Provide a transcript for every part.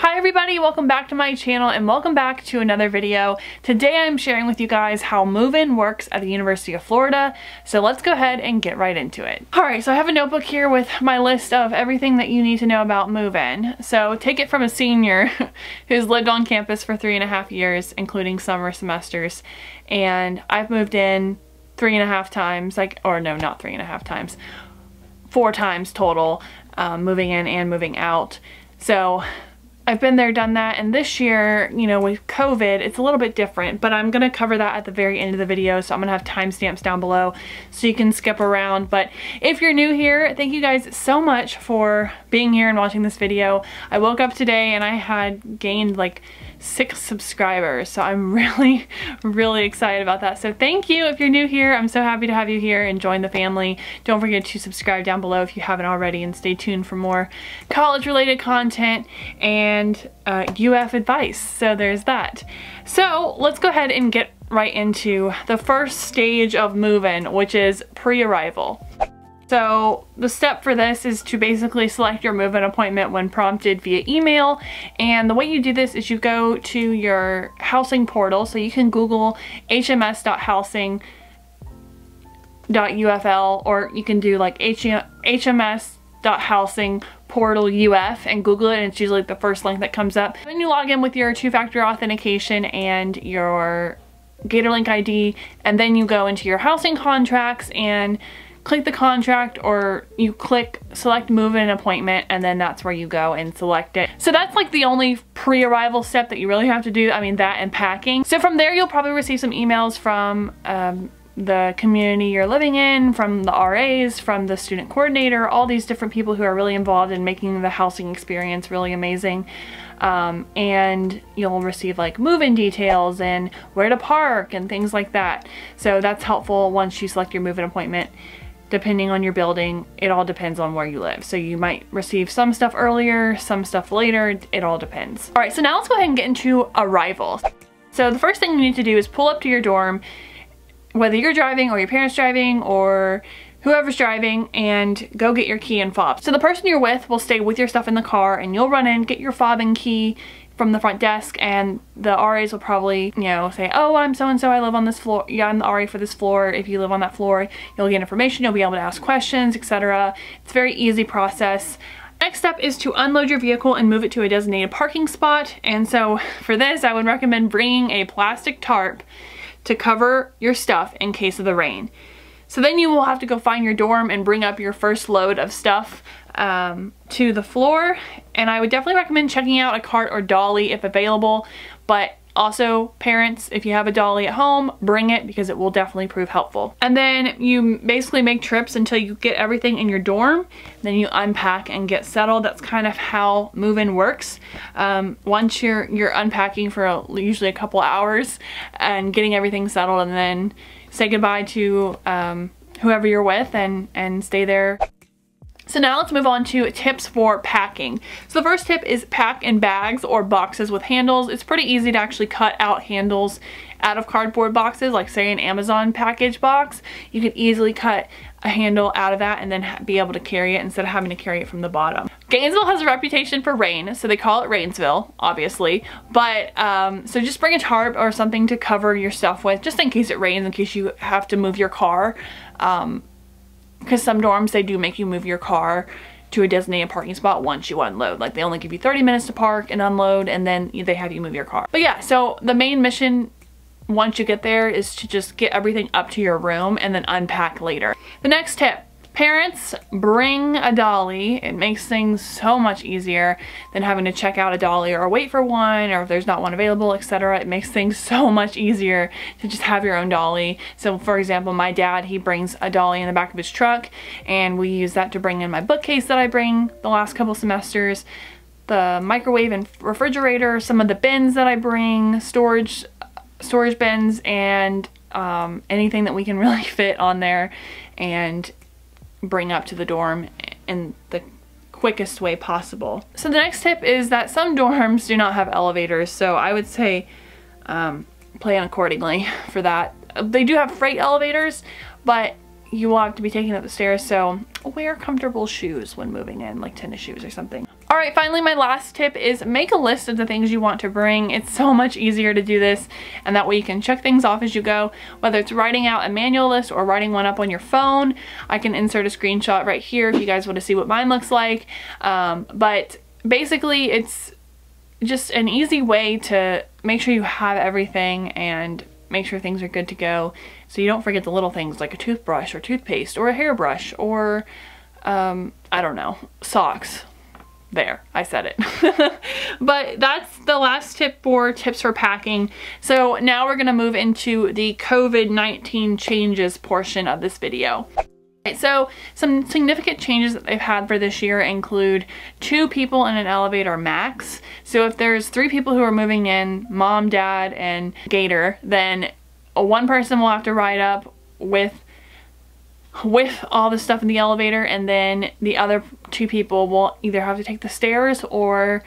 Hi everybody, welcome back to my channel and welcome back to another video. Today I'm sharing with you guys how move-in works at the University of Florida. So let's go ahead and get right into it. Alright, so I have a notebook here with my list of everything that you need to know about move-in. So take it from a senior who's lived on campus for 3.5 years, including summer semesters. And I've moved in 3.5 times, not 3.5 times, 4 times total, moving in and moving out. So I've been there, done that, and this year, you know, with COVID, it's a little bit different, but I'm going to cover that at the very end of the video, so I'm going to have timestamps down below so you can skip around. But if you're new here, thank you guys so much for being here and watching this video. I woke up today and I had gained like 6 subscribers, so I'm really excited about that. So thank you if you're new here. I'm so happy to have you here and join the family. Don't forget to subscribe down below if you haven't already, and stay tuned for more college related content and UF advice. So there's that. So let's go ahead and get right into the first stage of move-in, which is pre-arrival. So the step for this is to basically select your move-in appointment when prompted via email. And the way you do this is you go to your housing portal. So you can Google hms.housing.ufl, or you can do like hms.housing portal UF and Google it, and it's usually the first link that comes up. Then you log in with your 2-factor authentication and your GatorLink ID, and then you go into your housing contracts and click the contract, or you click select move-in appointment, and then that's where you go and select it. So that's like the only pre-arrival step that you really have to do. I mean, that and packing. So from there you'll probably receive some emails from the community you're living in, from the RAs, from the student coordinator, all these different people who are really involved in making the housing experience really amazing. And you'll receive like move-in details and where to park and things like that. So that's helpful once you select your move-in appointment. Depending on your building, it all depends on where you live. So you might receive some stuff earlier, some stuff later, it all depends. All right, so now let's go ahead and get into arrival. So the first thing you need to do is pull up to your dorm, whether you're driving or your parents driving or whoever's driving, and go get your key and fob. So the person you're with will stay with your stuff in the car, and you'll run in, get your fob and key from the front desk, and the RAs will probably, you know, say, oh, I'm so-and-so, I live on this floor. Yeah, I'm the RA for this floor. If you live on that floor, you'll get information, you'll be able to ask questions, etc. It's a very easy process. Next step is to unload your vehicle and move it to a designated parking spot. And so for this, I would recommend bringing a plastic tarp to cover your stuff in case of the rain. So then you will have to go find your dorm and bring up your first load of stuff to the floor. And I would definitely recommend checking out a cart or dolly if available, but also parents, if you have a dolly at home, bring it because it will definitely prove helpful. And then you basically make trips until you get everything in your dorm. Then you unpack and get settled. That's kind of how move-in works. Once you're unpacking for usually a couple hours and getting everything settled, and then say goodbye to whoever you're with and stay there. So now let's move on to tips for packing. So the first tip is pack in bags or boxes with handles. It's pretty easy to actually cut out handles out of cardboard boxes, like say an Amazon package box. You can easily cut a handle out of that and then be able to carry it instead of having to carry it from the bottom. Gainesville has a reputation for rain, so they call it Rainsville, obviously. But so just bring a tarp or something to cover your stuff with, just in case it rains, in case you have to move your car. Because some dorms, they do make you move your car to a designated parking spot once you unload. Like they only give you 30 minutes to park and unload, and then they have you move your car. But yeah, so the main mission once you get there is to just get everything up to your room and then unpack later. The next tip, parents, bring a dolly. It makes things so much easier than having to check out a dolly or wait for one, or if there's not one available, etc. It makes things so much easier to just have your own dolly. So for example, my dad, he brings a dolly in the back of his truck, and we use that to bring in my bookcase that I bring the last couple semesters, the microwave and refrigerator, some of the bins that I bring, storage bins, and anything that we can really fit on there and bring up to the dorm in the quickest way possible. So the next tip is that some dorms do not have elevators, so I would say plan accordingly for that. They do have freight elevators, but you will have to be taking up the stairs, so wear comfortable shoes when moving in, like tennis shoes or something. Alright, finally my last tip is make a list of the things you want to bring. It's so much easier to do this, and that way you can check things off as you go, whether it's writing out a manual list or writing one up on your phone. I can insert a screenshot right here if you guys want to see what mine looks like. But basically it's just an easy way to make sure you have everything and make sure things are good to go, so you don't forget the little things like a toothbrush or toothpaste or a hairbrush or I don't know, socks. There, I said it. But that's the last tip for tips for packing. So now we're gonna move into the COVID-19 changes portion of this video. So some significant changes that they've had for this year include 2 people in an elevator max. So if there's 3 people who are moving in, mom, dad, and Gator, then one person will have to ride up with all the stuff in the elevator, and then the other 2 people will either have to take the stairs or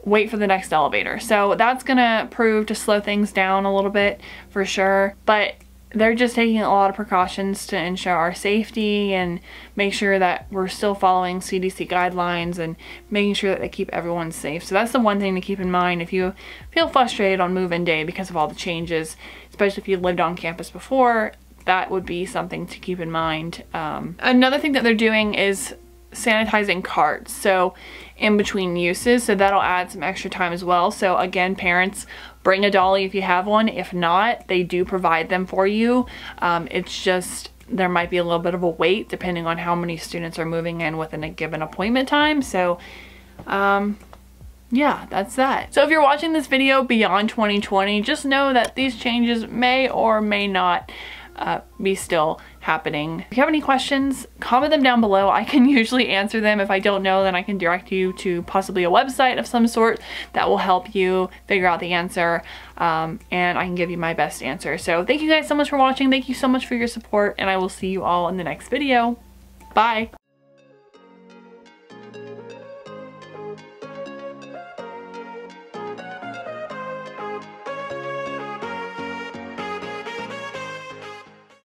wait for the next elevator. So that's gonna prove to slow things down a little bit for sure, but they're just taking a lot of precautions to ensure our safety and make sure that we're still following CDC guidelines and making sure that they keep everyone safe. So that's the one thing to keep in mind if you feel frustrated on move-in day because of all the changes, especially if you lived on campus before. That would be something to keep in mind. Another thing that they're doing is sanitizing carts, so in between uses, so that'll add some extra time as well. So again, parents, bring a dolly if you have one. If not, they do provide them for you. It's just there might be a little bit of a wait depending on how many students are moving in within a given appointment time. So yeah, that's that. So if you're watching this video beyond 2020, just know that these changes may or may not be still happening. If you have any questions, comment them down below. I can usually answer them. If I don't know, then I can direct you to possibly a website of some sort that will help you figure out the answer, and I can give you my best answer. So thank you guys so much for watching. Thank you so much for your support, and I will see you all in the next video. Bye!